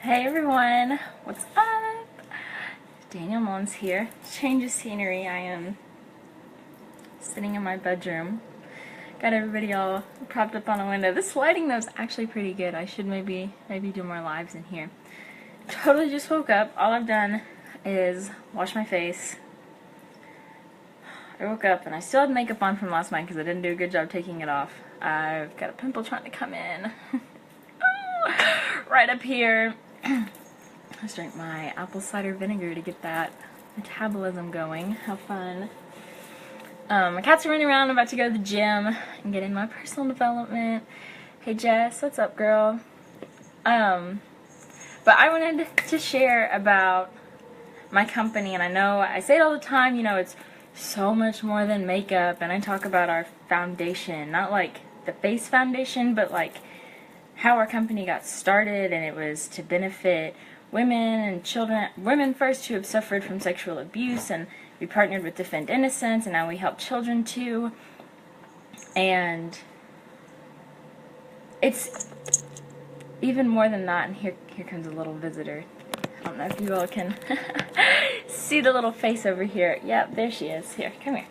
Hey everyone, what's up? Daniel Mullins here. Change of scenery. I am sitting in my bedroom. Got everybody all propped up on a window. This lighting though is actually pretty good. I should maybe do more lives in here. Totally just woke up. All I've done is wash my face. I woke up and I still had makeup on from last night because I didn't do a good job taking it off. I've got a pimple trying to come in. Right up here. Let's drink my apple cider vinegar to get that metabolism going. How fun. My cats are running around. I'm about to go to the gym and get in my personal development. Hey Jess, what's up girl? But I wanted to share about my company, and I know I say it all the time, you know, it's so much more than makeup, and I talk about our foundation, not like the face foundation, but like how our company got started, and it was to benefit women and children, women first who have suffered from sexual abuse, and we partnered with Defend Innocence, and now we help children too. And it's even more than that, and here comes a little visitor. I don't know if you all can see the little face over here. Yep, there she is. Here, come here.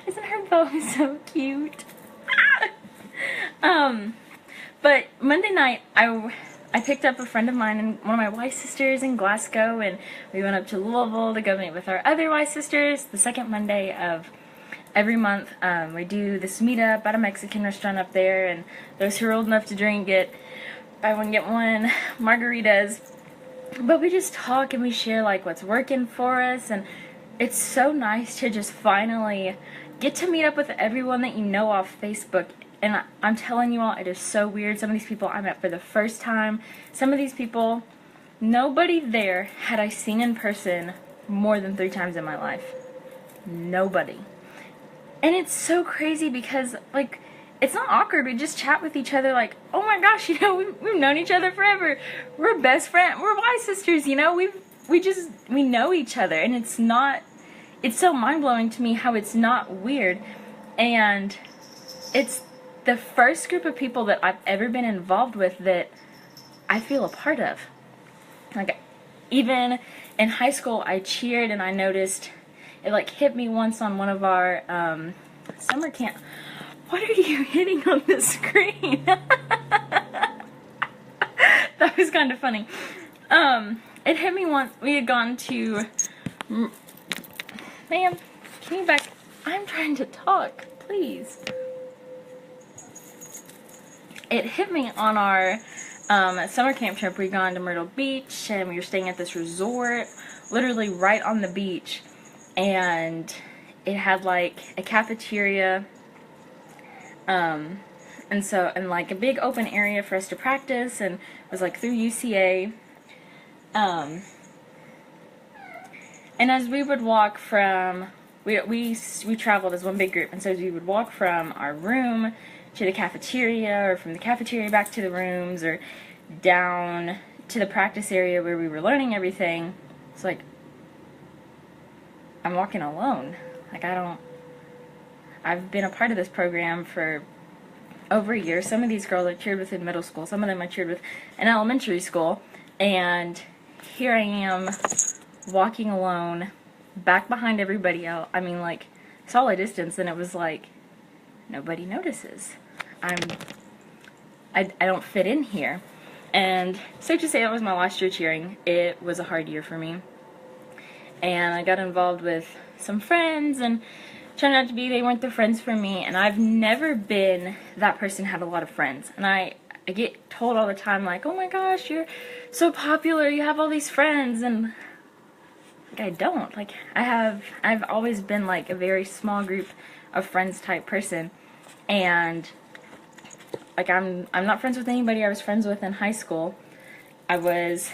Isn't her bow so cute? But Monday night, I picked up a friend of mine and one of my Y sisters in Glasgow, and we went up to Louisville to go meet with our other Y sisters the second Monday of every month. We do this meetup at a Mexican restaurant up there, and those who are old enough to drink get buy one get one margaritas. But we just talk and we share like what's working for us, and it's so nice to just finally get to meet up with everyone that you know off Facebook. And I'm telling you all, it is so weird. Some of these people I met for the first time. Some of these people, nobody there had I seen in person more than 3 times in my life. Nobody. And it's so crazy because, like, it's not awkward. We just chat with each other like, oh my gosh, you know, we've known each other forever. We're best friends. We're Y sisters, you know. We know each other. And it's so mind-blowing to me how it's not weird. And it's the first group of people that I've ever been involved with that I feel a part of. Like, even in high school, I cheered, and I noticed it like hit me once on one of our summer camp. What are you hitting on the screen? That was kind of funny. It hit me once. We had gone to. Ma'am, can you back? I'm trying to talk, please. It hit me on our summer camp trip. We'd gone to Myrtle Beach, and we were staying at this resort, literally right on the beach, and it had like a cafeteria, and like a big open area for us to practice, and it was like through UCA, and as we would walk from, we traveled as one big group, and so as we would walk from our room to the cafeteria, or from the cafeteria back to the rooms, or down to the practice area where we were learning everything, it's like I'm walking alone. Like, I've been a part of this program for over a year. Some of these girls I cheered with in middle school, some of them I cheered with in elementary school, and here I am walking alone back behind everybody else. I mean, like, solid distance, and it was like nobody notices. I don't fit in here. And safe to say, that was my last year cheering. It was a hard year for me. And I got involved with some friends, and turned out to be they weren't the friends for me. And I've never been that person who had a lot of friends. And I get told all the time, like, oh my gosh, you're so popular, you have all these friends. And like, I don't. Like, I've always been like a very small group of friends type person. And like, I'm not friends with anybody I was friends with in high school. There's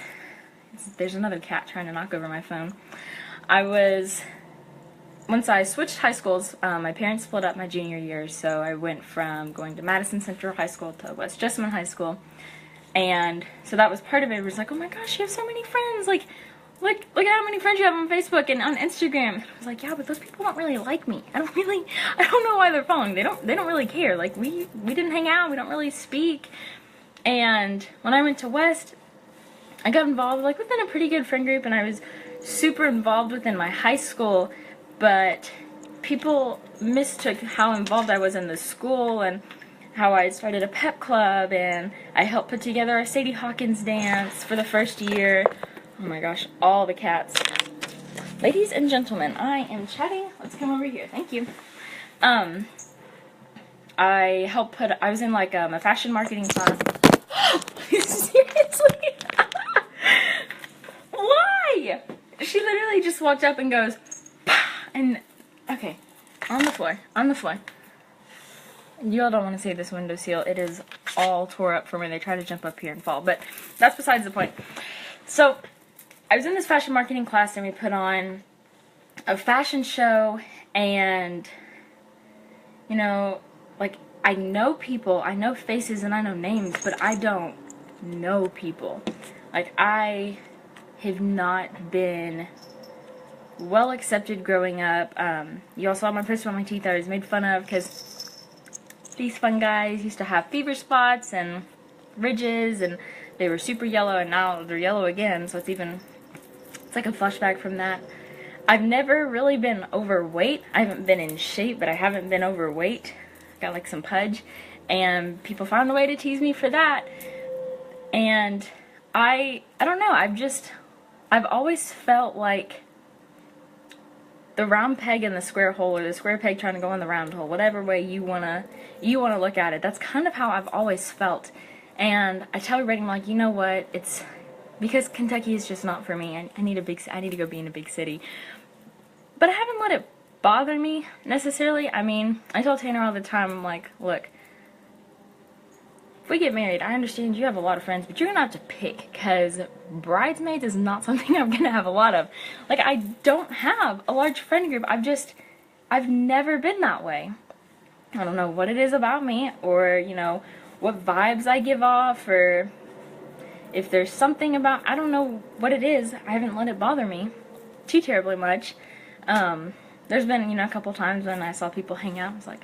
another cat trying to knock over my phone. Once I switched high schools, my parents split up my junior year, so I went from going to Madison Central High School to West Jessamine High School. And so that was part of it. It was like, oh my gosh, you have so many friends. Like, look how many friends you have on Facebook and on Instagram. And I was like, yeah, but those people don't really like me. I don't know why they're following. They don't really care. Like, we didn't hang out. We don't really speak. And when I went to West, I got involved like within a pretty good friend group, and I was super involved within my high school, but people mistook how involved I was in the school and how I started a pep club, and I helped put together a Sadie Hawkins dance for the first year. Oh my gosh, all the cats. Ladies and gentlemen, I am chatting. Let's come over here. Thank you. I was in like a fashion marketing class. Seriously? Why? She literally just walked up and goes, and, okay, on the floor. You all don't want to see this windowsill. It is all tore up from when they try to jump up here and fall, but that's besides the point. So, I was in this fashion marketing class, and we put on a fashion show, and, you know, like, I know people, I know faces, and I know names, but I don't know people. Like, I have not been well accepted growing up. You all saw my poster on my teeth. I was made fun of because these fun guys used to have fever spots and ridges, and they were super yellow, and now they're yellow again, so it's like a flashback from that. I've never really been overweight. I haven't been in shape, but I haven't been overweight. Got like some pudge, and people found a way to tease me for that. And I don't know, I've always felt like the round peg in the square hole, or the square peg trying to go in the round hole, whatever way you wanna look at it. That's kind of how I've always felt. And I tell everybody, I'm like, you know what? It's because Kentucky is just not for me. I need to go be in a big city. But I haven't let it bother me necessarily. I mean, I tell Tanner all the time, I'm like, look, if we get married, I understand you have a lot of friends, but you're gonna have to pick, because bridesmaids is not something I'm gonna have a lot of. Like, I don't have a large friend group. I've never been that way. I don't know what it is about me, or, you know, what vibes I give off, or if there's something about, I don't know what it is. I haven't let it bother me too terribly much. There's been, you know, a couple times when I saw people hang out, I was like,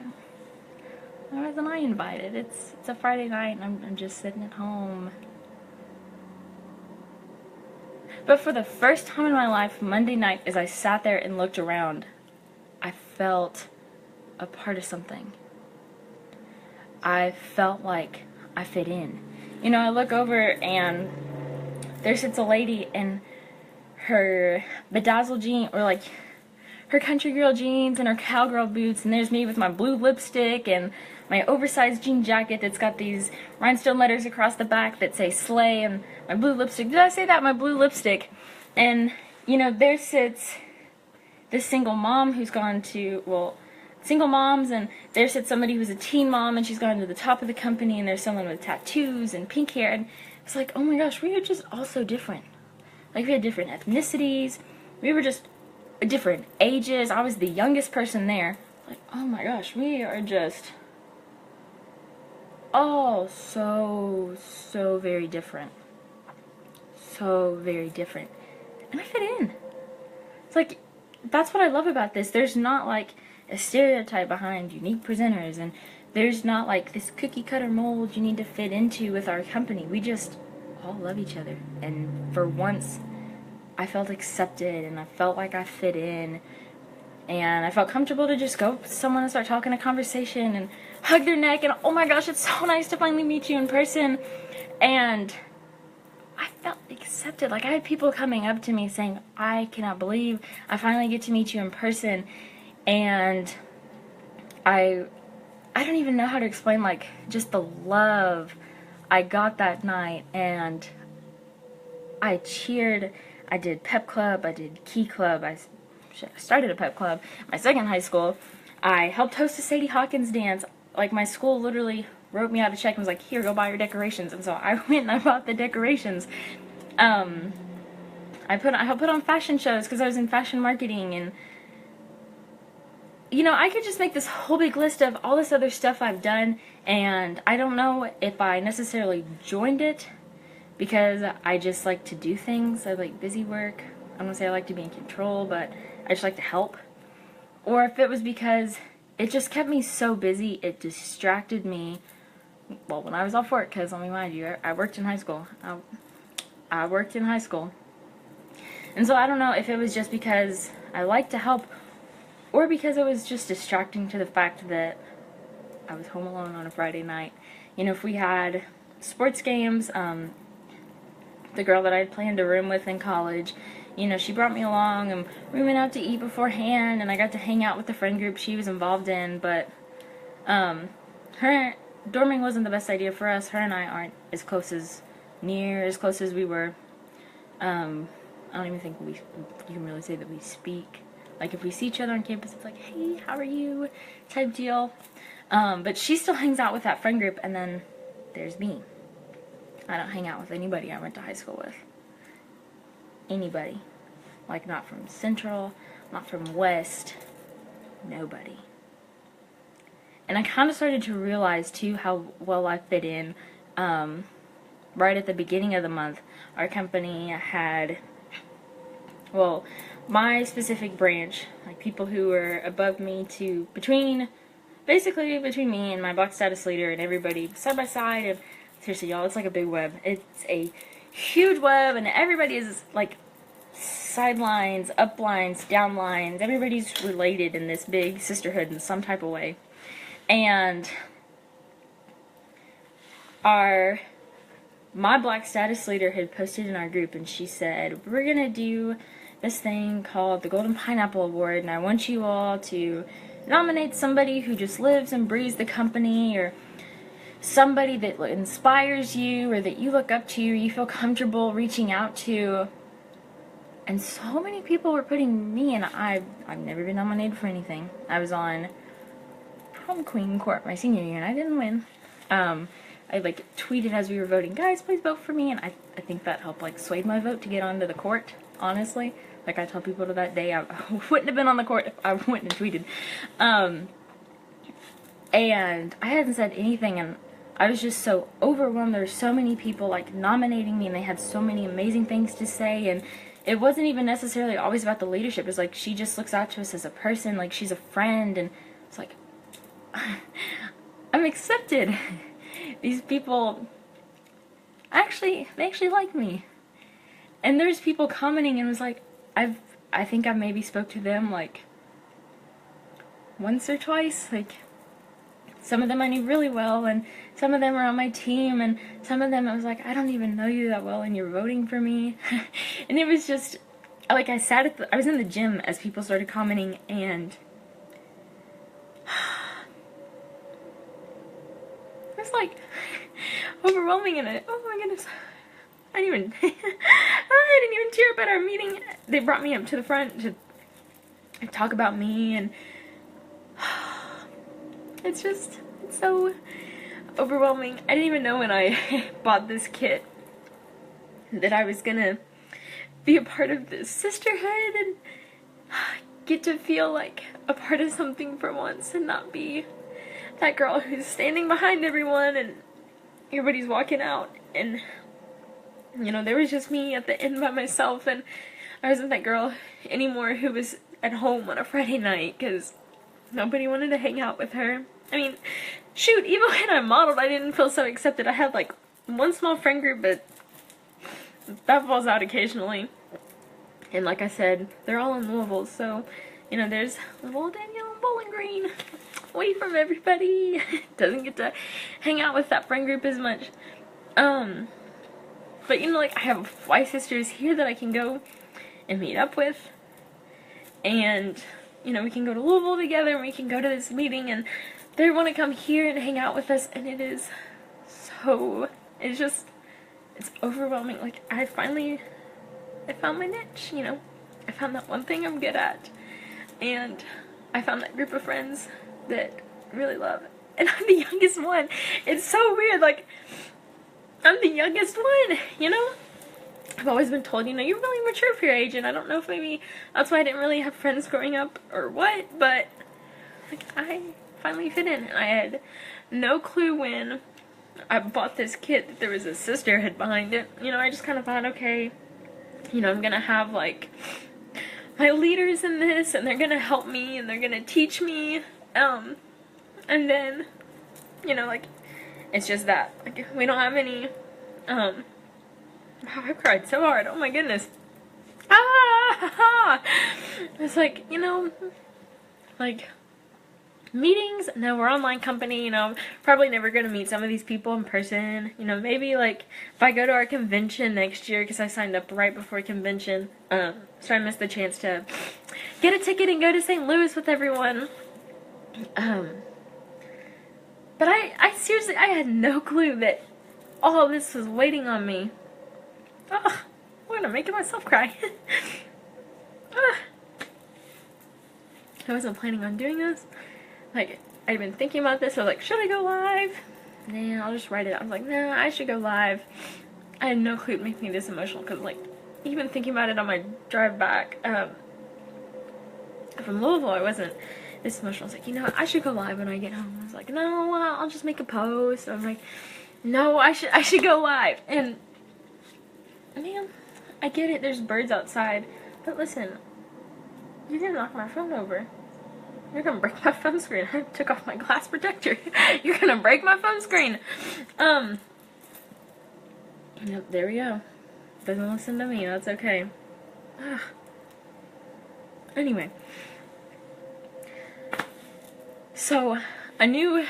why wasn't I invited? It's a Friday night, and I'm just sitting at home. But for the first time in my life, Monday night, as I sat there and looked around, I felt a part of something. I felt like I fit in. You know, I look over, and there sits a lady in her bedazzled jeans, or like her country girl jeans and her cowgirl boots, and there's me with my blue lipstick and my oversized jean jacket that's got these rhinestone letters across the back that say slay, and my blue lipstick. Did I say that? My blue lipstick. And, you know, there sits this single mom who's gone to, well, single moms, and there sits somebody who's a teen mom, and she's gone to the top of the company, and there's someone with tattoos and pink hair, and it's like, oh my gosh, we are just all so different. Like, we had different ethnicities, we were just different ages. I was the youngest person there. Like, oh my gosh, we are just all so very different. So very different. And I fit in. It's like, that's what I love about this. There's not like a stereotype behind unique presenters, and there's not like this cookie cutter mold you need to fit into with our company. We just all love each other. And for once, I felt accepted, and I felt like I fit in, and I felt comfortable to just go up to someone and start talking a conversation and hug their neck, and oh my gosh, it's so nice to finally meet you in person. And I felt accepted. Like, I had people coming up to me saying, I cannot believe I finally get to meet you in person. And I don't even know how to explain, like, just the love I got that night. And I cheered. I did pep club, I did key club, I started a pep club. My second high school, I helped host a Sadie Hawkins dance. Like, my school literally wrote me out a check and was like, here, go buy your decorations. And so I went and I bought the decorations. I put on fashion shows because I was in fashion marketing, and you know, I could just make this whole big list of all this other stuff I've done, and I don't know if I necessarily joined it because I just like to do things. I like busy work. I don't want to say I like to be in control, but I just like to help. Or if it was because it just kept me so busy, it distracted me. Well, when I was off work, because let me remind you, I worked in high school. I worked in high school. And so I don't know if it was just because I like to help or because it was just distracting to the fact that I was home alone on a Friday night. You know, if we had sports games, the girl that I'd planned to room with in college, you know, she brought me along and we went out to eat beforehand and I got to hang out with the friend group she was involved in, but her dorming wasn't the best idea for us. Her and I aren't as close as we were. I don't even think you can really say that we speak. Like, if we see each other on campus, it's like, hey, how are you, type deal. But she still hangs out with that friend group, and then there's me. I don't hang out with anybody I went to high school with. Anybody. Like, not from Central, not from West, nobody. And I kind of started to realize, too, how well I fit in. Right at the beginning of the month, our company had, well, my specific branch, like people who were above me to basically between me and my block status leader and everybody side by side. And seriously, y'all, it's like a big web. It's a huge web, and everybody is like sidelines, uplines, downlines. Everybody's related in this big sisterhood in some type of way. And my black status leader had posted in our group, and she said, we're gonna do this thing called the Golden Pineapple Award, and I want you all to nominate somebody who just lives and breathes the company, or somebody that inspires you, or that you look up to, or you feel comfortable reaching out to. And so many people were putting me, and I've never been nominated for anything. I was on prom queen court my senior year, and I didn't win. I like tweeted as we were voting, guys, please vote for me, and I think that helped like sway my vote to get onto the court, honestly. Like, I tell people to that day, I wouldn't have been on the court if I wouldn't have tweeted. And I hadn't said anything, and I was just so overwhelmed. There were so many people like nominating me, and they had so many amazing things to say, and it wasn't even necessarily always about the leadership. It was like, she just looks out to us as a person, like she's a friend, and it's like, I'm accepted. These people, they actually like me. And there's people commenting, and it was like, I think I maybe spoke to them like once or twice. Like, some of them I knew really well, and some of them were on my team, and some of them I was like, I don't even know you that well, and you're voting for me. And it was just, like, I was in the gym as people started commenting, and it was like overwhelming, and oh my goodness, I didn't even tear up at our meeting. They brought me up to the front to talk about me, and it's so overwhelming. I didn't even know when I bought this kit that I was gonna be a part of this sisterhood and get to feel like a part of something for once, and not be that girl who's standing behind everyone and everybody's walking out, and you know, there was just me at the end by myself, and I wasn't that girl anymore who was at home on a Friday night because nobody wanted to hang out with her. I mean, shoot, even when I modeled, I didn't feel so accepted. I had like one small friend group, but that falls out occasionally. And like I said, they're all in Louisville, so, you know, there's little Danielle in Bowling Green, away from everybody. Doesn't get to hang out with that friend group as much. But, you know, like, I have white sisters here that I can go and meet up with. And, you know, we can go to Louisville together, and we can go to this meeting, and they want to come here and hang out with us, and it is so, it's overwhelming. Like, I found my niche, you know. I found that one thing I'm good at. And I found that group of friends that I really love. And I'm the youngest one. It's so weird, like, I'm the youngest one, you know? I've always been told, you know, you're really mature for your age, and I don't know if maybe that's why I didn't really have friends growing up or what, but like, I finally fit in, and I had no clue when I bought this kit that there was a sisterhood behind it. You know, I just kind of thought, okay, you know, I'm gonna have like my leaders in this, and they're gonna help me, and they're gonna teach me, and then, you know, like, it's just that, like, we don't have any, I cried so hard. Oh my goodness. Ah! It's like, you know, like, meetings, no, we're online company, you know, probably never going to meet some of these people in person, you know, maybe, like, if I go to our convention next year, because I signed up right before convention, so I missed the chance to get a ticket and go to St. Louis with everyone, but I seriously, I had no clue that all this was waiting on me. Ugh, I'm making myself cry. I wasn't planning on doing this. Like, I'd been thinking about this. I was like, should I go live? Nah, I'll just write it. I was like, nah, I should go live. I had no clue it'd make me this emotional because, like, even thinking about it on my drive back from Louisville, I wasn't this emotional. I was like, you know what? I should go live when I get home. I was like, no, I'll just make a post. I was like, no, I should go live. And man, I get it. There's birds outside, but listen, you didn't knock my phone over. You're gonna break my phone screen. I took off my glass protector. You're gonna break my phone screen. Yep, there we go. Doesn't listen to me. That's okay. Ugh. Anyway. So, I knew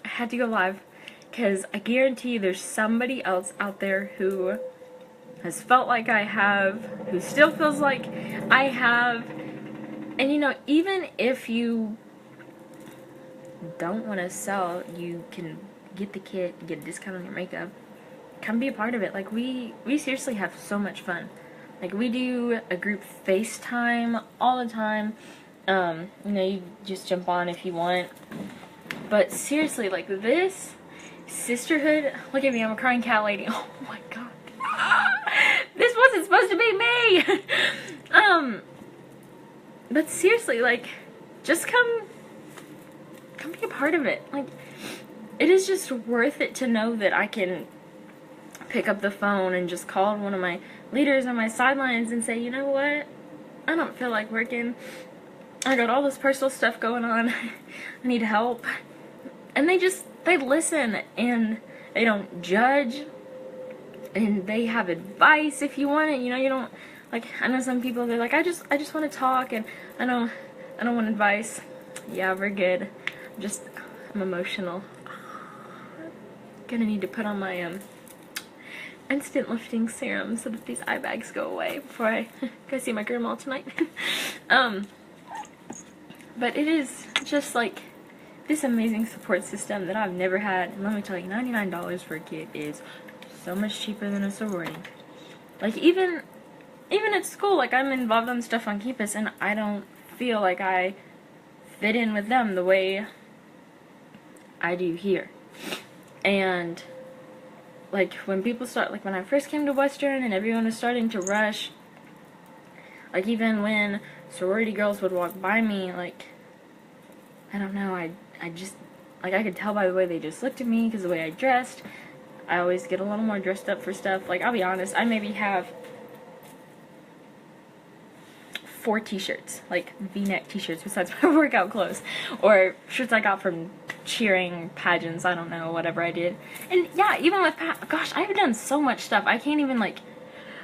I had to go live because I guarantee there's somebody else out there who has felt like I have, who still feels like I have. And you know, even if you don't want to sell, you can get the kit, get a discount on your makeup. Come be a part of it. Like, we seriously have so much fun. Like, we do a group FaceTime all the time. You know, you just jump on if you want. But seriously, like, this sisterhood, look at me, I'm a crying cat lady. Oh my god. This wasn't supposed to be me. But seriously, like, just come be a part of it. Like, it is just worth it to know that I can pick up the phone and just call one of my leaders on my sidelines and say, you know what, I don't feel like working. I got all this personal stuff going on. I need help. And they listen, and they don't judge, and they have advice if you want it. You know, you don't, like, I know some people, they're like, I just want to talk, and I don't want advice. Yeah, we're good. I'm emotional. Gonna need to put on my instant lifting serum so that these eye bags go away before I go see my grandma tonight. But it is just like this amazing support system that I've never had. And let me tell you, $99 for a kit is so much cheaper than a sorority. Like, even at school, like, I'm involved in stuff on campus, and I don't feel like I fit in with them the way I do here. And, like, when people start, like, when I first came to Western and everyone was starting to rush, like, even when sorority girls would walk by me, like, I don't know, I just, like, I could tell by the way they just looked at me, because the way I dressed, I always get a little more dressed up for stuff. Like, I'll be honest, I maybe have 4 t-shirts, like v-neck t-shirts besides my workout clothes, or shirts I got from cheering, pageants, I don't know, whatever I did. And yeah, even with gosh, I've done so much stuff, I can't even, like,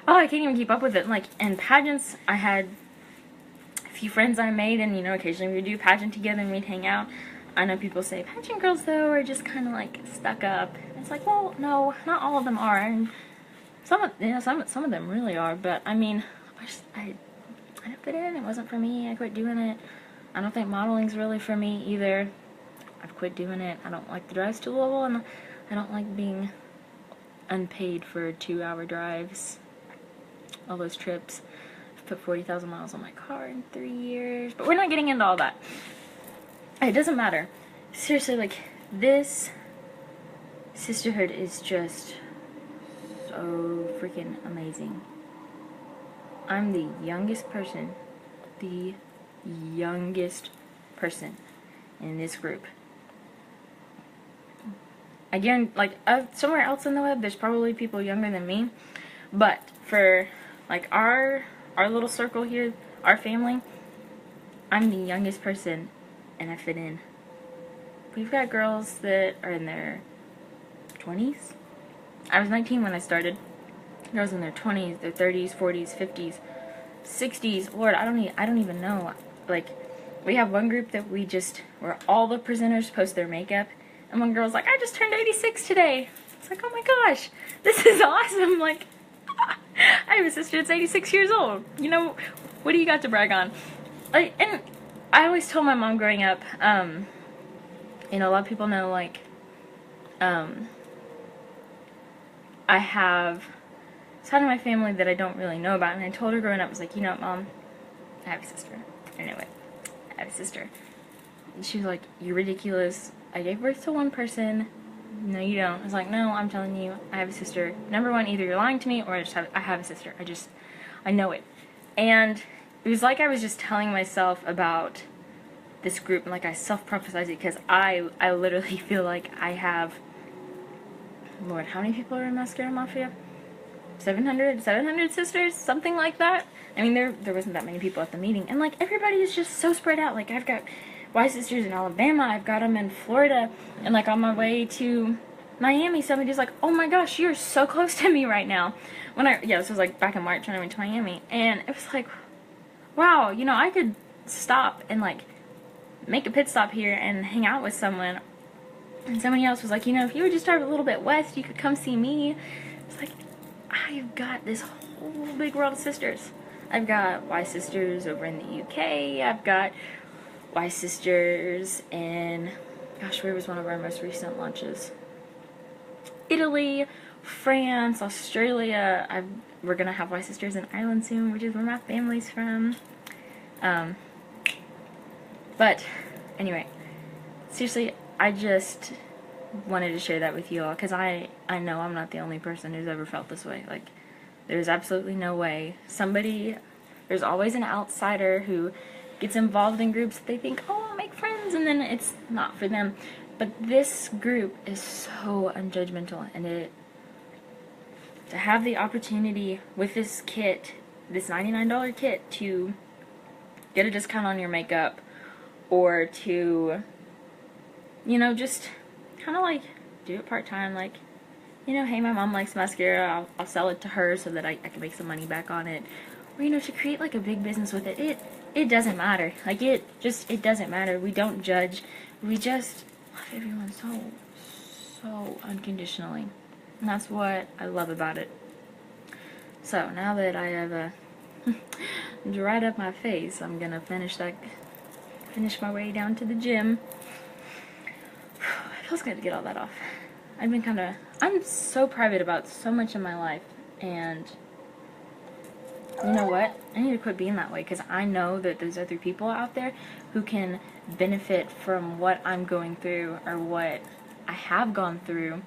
I can't even keep up with it. Like, in pageants, I had a few friends I made, and, you know, occasionally we'd do a pageant together and we'd hang out. I know people say pageant girls, though, are just kind of, like, stuck up. It's like, well, no, not all of them are, and some of them really are, but, I mean, I didn't fit in. It wasn't for me. I quit doing it. I don't think modeling's really for me either. I've quit doing it. I don't like the drives to Louisville, and I don't like being unpaid for 2-hour drives. All those trips. I've put 40,000 miles on my car in 3 years. But we're not getting into all that. It doesn't matter. Seriously, like, this sisterhood is just so freaking amazing. I'm the youngest person in this group. Again, like, somewhere else on the web, there's probably people younger than me, but for, like, our little circle here, our family, I'm the youngest person, and I fit in. We've got girls that are in their 20s. I was 19 when I started. girls in their 20s, their 30s, 40s, 50s, 60s. Lord, I don't even know. Like, we have one group that where all the presenters post their makeup, and one girl's like, I just turned 86 today. It's like, oh my gosh, this is awesome. Like, I have a sister that's 86 years old. You know, what do you got to brag on? And I always told my mom growing up, you know, a lot of people know, like, I have a side of my family that I don't really know about, and I told her growing up, I was like, you know what, Mom, I have a sister. I know it. I have a sister. And she was like, you're ridiculous. I gave birth to one person. No, you don't. I was like, no, I'm telling you, I have a sister. Number one, either you're lying to me, or I have a sister. I know it. And it was like I was just telling myself about this group, and like I self-prophesied it, because I literally feel like I have, Lord, how many people are in Mascara Mafia? 700 sisters, something like that. I mean, there wasn't that many people at the meeting, and like everybody is just so spread out. Like, I've got Y sisters in Alabama, I've got them in Florida, and like on my way to Miami, somebody's like, oh my gosh, you're so close to me right now. This was like back in March when I went to Miami, and it was like, wow, you know, I could stop and like make a pit stop here and hang out with someone. And somebody else was like, you know, if you would just drive a little bit west, you could come see me. It's like, I've got this whole big world of sisters. I've got Y sisters over in the UK. I've got Y sisters in, gosh, where was one of our most recent launches? Italy, France, Australia. We're gonna have Y sisters in Ireland soon, which is where my family's from. But anyway, seriously, I just wanted to share that with you all, because I know I'm not the only person who's ever felt this way. Like, there's absolutely no way. There's always an outsider who gets involved in groups that they think, oh, I'll make friends, and then it's not for them. But this group is so unjudgmental, and to have the opportunity with this kit, this $99 kit, to get a discount on your makeup, or to, you know, just kind of like do it part-time, like, you know, hey, my mom likes mascara, I'll sell it to her so that I can make some money back on it. Or, you know, to create like a big business with it. It doesn't matter. Like, it doesn't matter. We don't judge. We just love everyone so unconditionally. And that's what I love about it. So now that I have dried up my face, I'm gonna finish my way down to the gym. It feels good to get all that off. I'm so private about so much in my life, and you know what? I need to quit being that way, because I know that there's other people out there who can benefit from what I'm going through, or what I have gone through.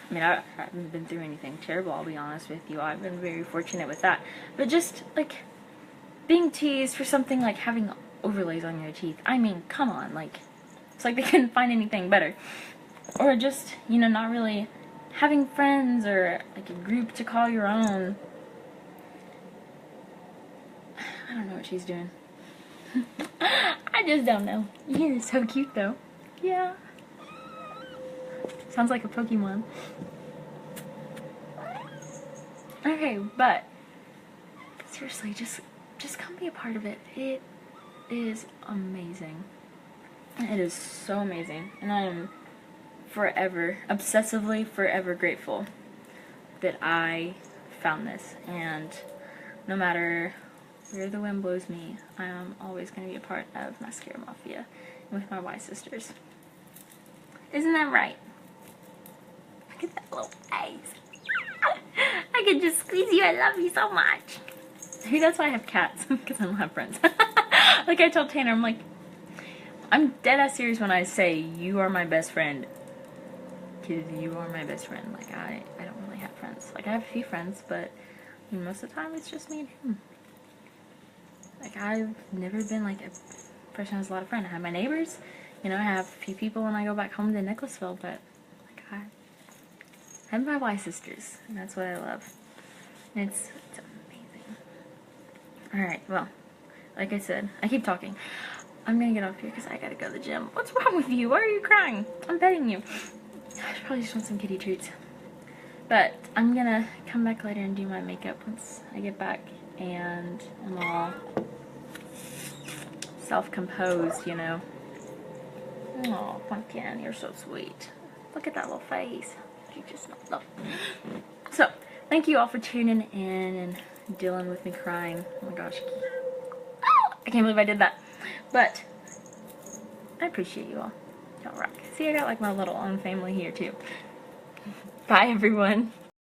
I mean, I haven't been through anything terrible, I'll be honest with you. I've been very fortunate with that. But just, like, being teased for something like having overlays on your teeth. I mean, come on, like, it's like they couldn't find anything better. Or just, you know, not really having friends or, like, a group to call your own. I don't know what she's doing. I just don't know. You're so cute, though. Yeah. Sounds like a Pokemon. Okay, but seriously, just come be a part of it. It is amazing. It is so amazing, and I am forever, obsessively forever grateful that I found this. And no matter where the wind blows me, I am always going to be a part of Mascara Mafia with my Y sisters. Isn't that right? Look at that little face. I could just squeeze you. I love you so much. Maybe that's why I have cats, because I don't have friends. Like I told Tanner, I'm like, I'm dead ass serious when I say you are my best friend. Because you are my best friend. Like, I don't really have friends. Like, I have a few friends, but I mean, most of the time it's just me and him. Like, I've never been like a person who has a lot of friends. I have my neighbors. You know, I have a few people when I go back home to Nicholasville, but like, I have my Y sisters, and that's what I love. And it's amazing. Alright, well, like I said, I keep talking. I'm gonna get off here because I gotta go to the gym. What's wrong with you? Why are you crying? I'm begging you. I probably just want some kitty treats. But I'm gonna come back later and do my makeup once I get back and I'm all self-composed, you know. Oh, Pumpkin, you're so sweet. Look at that little face. You just love. So, thank you all for tuning in and dealing with me crying. Oh my gosh. I can't believe I did that. But, I appreciate you all. Y'all rock. See, I got like my little own family here too. Bye, everyone.